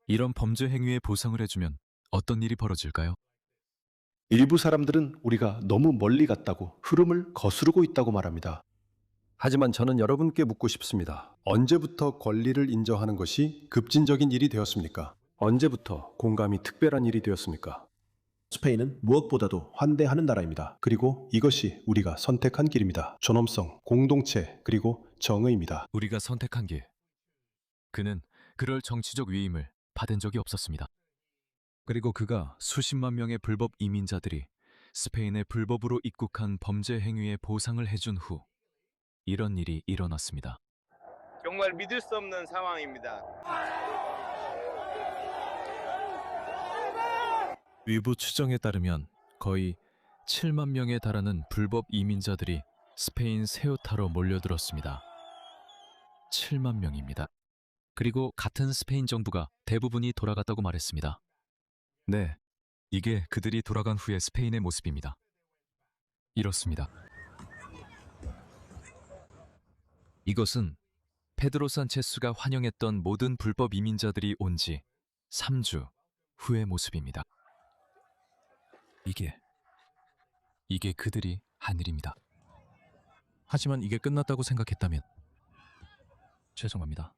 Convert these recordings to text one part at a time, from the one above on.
이런 범죄 행위에 보상을 해주면 어떤 일이 벌어질까요? 일부 사람들은 우리가 너무 멀리 갔다고 흐름을 거스르고 있다고 말합니다. 하지만 저는 여러분께 묻고 싶습니다. 언제부터 권리를 인정하는 것이 급진적인 일이 되었습니까? 언제부터 공감이 특별한 일이 되었습니까? 스페인은 무엇보다도 환대하는 나라입니다. 그리고 이것이 우리가 선택한 길입니다. 존엄성, 공동체, 그리고 정의입니다. 우리가 선택한 길. 그는 그럴 정치적 위임을 받은 적이 없었습니다. 그리고 그가 수십만 명의 불법 이민자들이 스페인에 불법으로 입국한 범죄 행위에 보상을 해준 후 이런 일이 일어났습니다. 정말 믿을 수 없는 상황입니다. 위부 추정에 따르면 거의 7만 명에 달하는 불법 이민자들이 스페인 세우타로 몰려들었습니다. 7만 명입니다. 그리고 같은 스페인 정부가 대부분이 돌아갔다고 말했습니다. 네, 이게 그들이 돌아간 후의 스페인의 모습입니다. 이렇습니다. 이것은 페드로 산체스가 환영했던 모든 불법 이민자들이 온 지 3주 후의 모습입니다. 이게 그들이 한 일입니다. 하지만 이게 끝났다고 생각했다면 죄송합니다.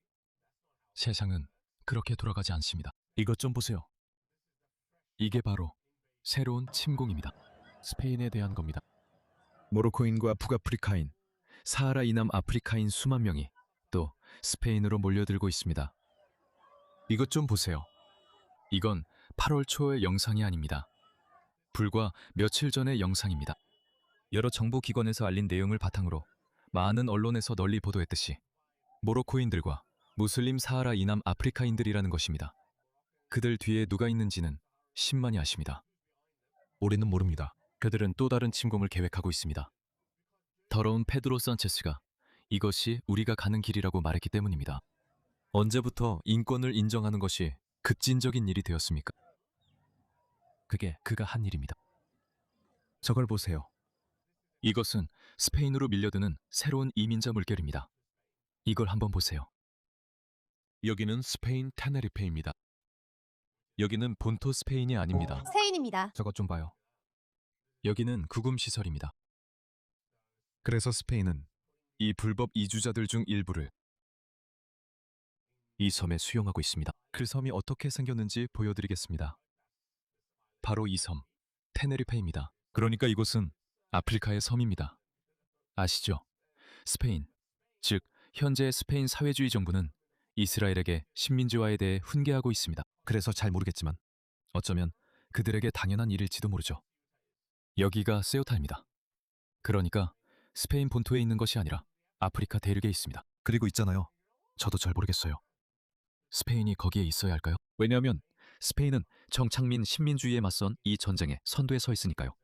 세상은 그렇게 돌아가지 않습니다. 이것 좀 보세요. 이게 바로 새로운 침공입니다. 스페인에 대한 겁니다. 모로코인과 북아프리카인, 사하라 이남 아프리카인 수만 명이 또 스페인으로 몰려들고 있습니다. 이것 좀 보세요. 이건 8월 초의 영상이 아닙니다. 불과 며칠 전의 영상입니다. 여러 정보기관에서 알린 내용을 바탕으로 많은 언론에서 널리 보도했듯이 모로코인들과 무슬림 사하라 이남 아프리카인들이라는 것입니다. 그들 뒤에 누가 있는지는 신만이 아십니다. 우리는 모릅니다. 그들은 또 다른 침공을 계획하고 있습니다. 더러운 페드로 산체스가 이것이 우리가 가는 길이라고 말했기 때문입니다. 언제부터 인권을 인정하는 것이 급진적인 일이 되었습니까? 그게 그가 한 일입니다. 저걸 보세요. 이것은 스페인으로 밀려드는 새로운 이민자 물결입니다. 이걸 한번 보세요. 여기는 스페인 테네리페입니다. 여기는 본토 스페인이 아닙니다. 스페인입니다. 저것 좀 봐요. 여기는 구금시설입니다. 그래서 스페인은 이 불법 이주자들 중 일부를 이 섬에 수용하고 있습니다. 그 섬이 어떻게 생겼는지 보여드리겠습니다. 바로 이 섬, 테네리페입니다. 그러니까 이곳은 아프리카의 섬입니다. 아시죠? 스페인, 즉 현재 스페인 사회주의 정부는 이스라엘에게 식민지화에 대해 훈계하고 있습니다. 그래서 잘 모르겠지만 어쩌면 그들에게 당연한 일일지도 모르죠. 여기가 세우타입니다. 그러니까 스페인 본토에 있는 것이 아니라 아프리카 대륙에 있습니다. 그리고 있잖아요. 저도 잘 모르겠어요. 스페인이 거기에 있어야 할까요? 왜냐하면 스페인은 정착민 식민주의에 맞선 이 전쟁의 선두에 서 있으니까요.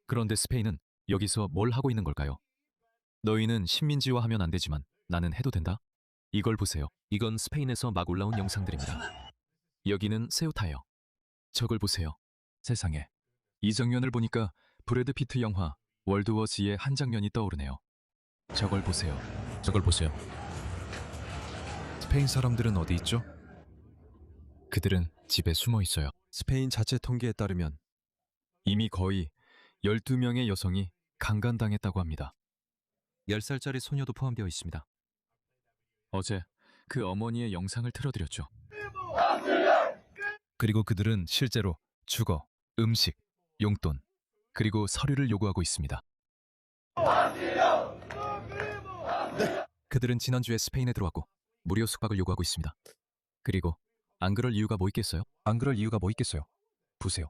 그런데 스페인은 여기서 뭘 하고 있는 걸까요? 너희는 식민지화하면 안 되지만 나는 해도 된다? 이걸 보세요. 이건 스페인에서 막 올라온 영상들입니다. 여기는 세우타예요. 저걸 보세요. 세상에. 이 장면을 보니까 브래드 피트 영화 월드워 Z의 한 장면이 떠오르네요. 저걸 보세요. 저걸 보세요. 스페인 사람들은 어디 있죠? 그들은 집에 숨어 있어요. 스페인 자체 통계에 따르면 이미 거의 12명의 여성이 강간당했다고 합니다. 10살짜리 소녀도 포함되어 있습니다. 어제 그 어머니의 영상을 틀어드렸죠. 그리고 그들은 실제로 주거, 음식, 용돈, 그리고 서류를 요구하고 있습니다. 그들은 지난주에 스페인에 들어왔고 무료 숙박을 요구하고 있습니다. 그리고 안 그럴 이유가 뭐 있겠어요? 안 그럴 이유가 뭐 있겠어요? 보세요.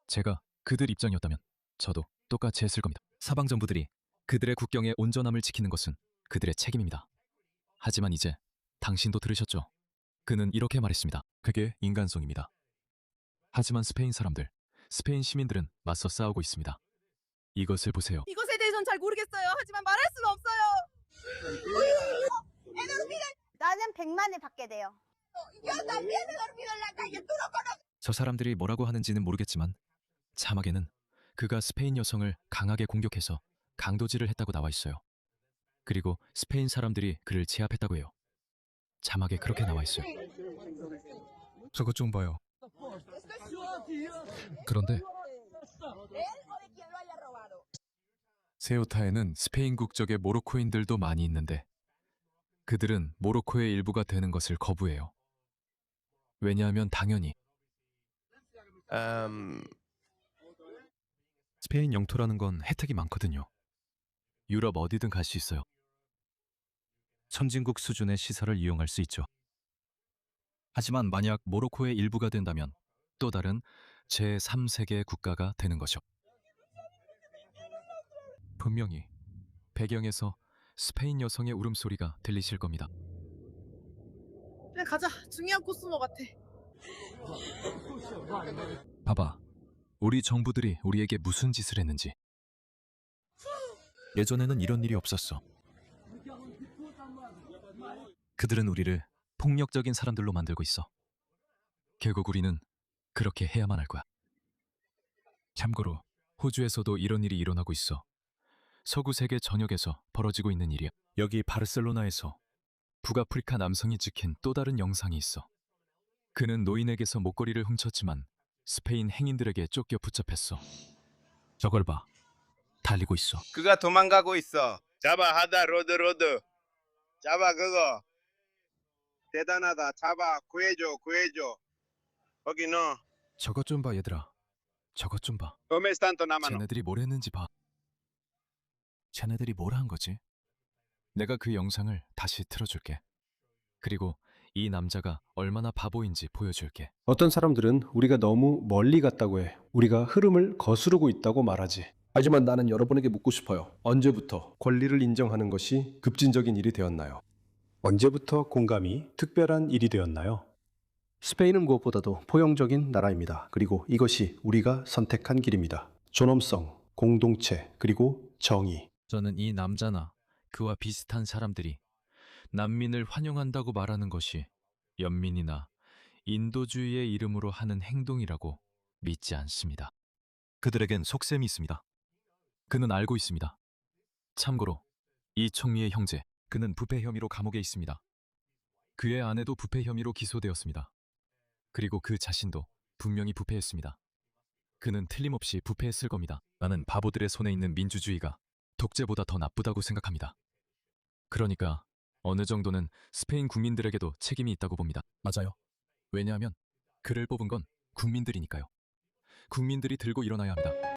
제가 그들 입장이었다면 저도 똑같이 했을 겁니다. 사방 정부들이 그들의 국경의 온전함을 지키는 것은 그들의 책임입니다. 하지만 이제 당신도 들으셨죠? 그는 이렇게 말했습니다. 그게 인간성입니다. 하지만 스페인 사람들, 스페인 시민들은 맞서 싸우고 있습니다. 이것을 보세요. 이것에 대해서는 잘 모르겠어요. 하지만 말할 수가 없어요. 나는 100만을 받게 돼요. 저 사람들이 뭐라고 하는지는 모르겠지만 자막에는 그가 스페인 여성을 강하게 공격해서 강도질을 했다고 나와 있어요. 그리고 스페인 사람들이 그를 제압했다고 해요. 자막에 그렇게 나와 있어요. 저것 좀 봐요. 그런데 세우타에는 스페인 국적의 모로코인들도 많이 있는데 그들은 모로코의 일부가 되는 것을 거부해요. 왜냐하면 당연히 스페인 영토라는 건 혜택이 많거든요. 유럽 어디든 갈 수 있어요. 선진국 수준의 시설을 이용할 수 있죠. 하지만 만약 모로코의 일부가 된다면 또 다른 제3세계 국가가 되는 거죠. 분명히 배경에서 스페인 여성의 울음소리가 들리실 겁니다. 그래 가자. 중요한 코스모 같아. 봐봐. 우리 정부들이 우리에게 무슨 짓을 했는지. 예전에는 이런 일이 없었어. 그들은 우리를 폭력적인 사람들로 만들고 있어. 결국 우리는 그렇게 해야만 할 거야. 참고로 호주에서도 이런 일이 일어나고 있어. 서구 세계 전역에서 벌어지고 있는 일이야. 여기 바르셀로나에서 북아프리카 남성이 찍힌 또 다른 영상이 있어. 그는 노인에게서 목걸이를 훔쳤지만 스페인 행인들에게 쫓겨 붙잡혔어. 저걸 봐. 달리고 있어. 그가 도망가고 있어. 잡아 하다 로드. 잡아 그거. 대단하다. 잡아 구해줘. 거기 너. 저것 좀 봐, 얘들아. 저것 좀 봐. Come stanto 남아노. 쟤네들이 뭘 했는지 봐. 쟤네들이 뭘 한 거지? 내가 그 영상을 다시 틀어줄게. 그리고 이 남자가 얼마나 바보인지 보여줄게. 어떤 사람들은 우리가 너무 멀리 갔다고 해. 우리가 흐름을 거스르고 있다고 말하지. 하지만 나는 여러분에게 묻고 싶어요. 언제부터 권리를 인정하는 것이 급진적인 일이 되었나요? 언제부터 공감이 특별한 일이 되었나요? 스페인은 무엇보다도 포용적인 나라입니다. 그리고 이것이 우리가 선택한 길입니다. 존엄성, 공동체, 그리고 정의. 저는 이 남자나 그와 비슷한 사람들이 난민을 환영한다고 말하는 것이 연민이나 인도주의의 이름으로 하는 행동이라고 믿지 않습니다. 그들에겐 속셈이 있습니다. 그는 알고 있습니다. 참고로 이 총리의 형제, 그는 부패 혐의로 감옥에 있습니다. 그의 아내도 부패 혐의로 기소되었습니다. 그리고 그 자신도 분명히 부패했습니다. 그는 틀림없이 부패했을 겁니다. 나는 바보들의 손에 있는 민주주의가 독재보다 더 나쁘다고 생각합니다. 그러니까 어느 정도는 스페인 국민들에게도 책임이 있다고 봅니다. 맞아요. 왜냐하면 그를 뽑은 건 국민들이니까요. 국민들이 들고 일어나야 합니다.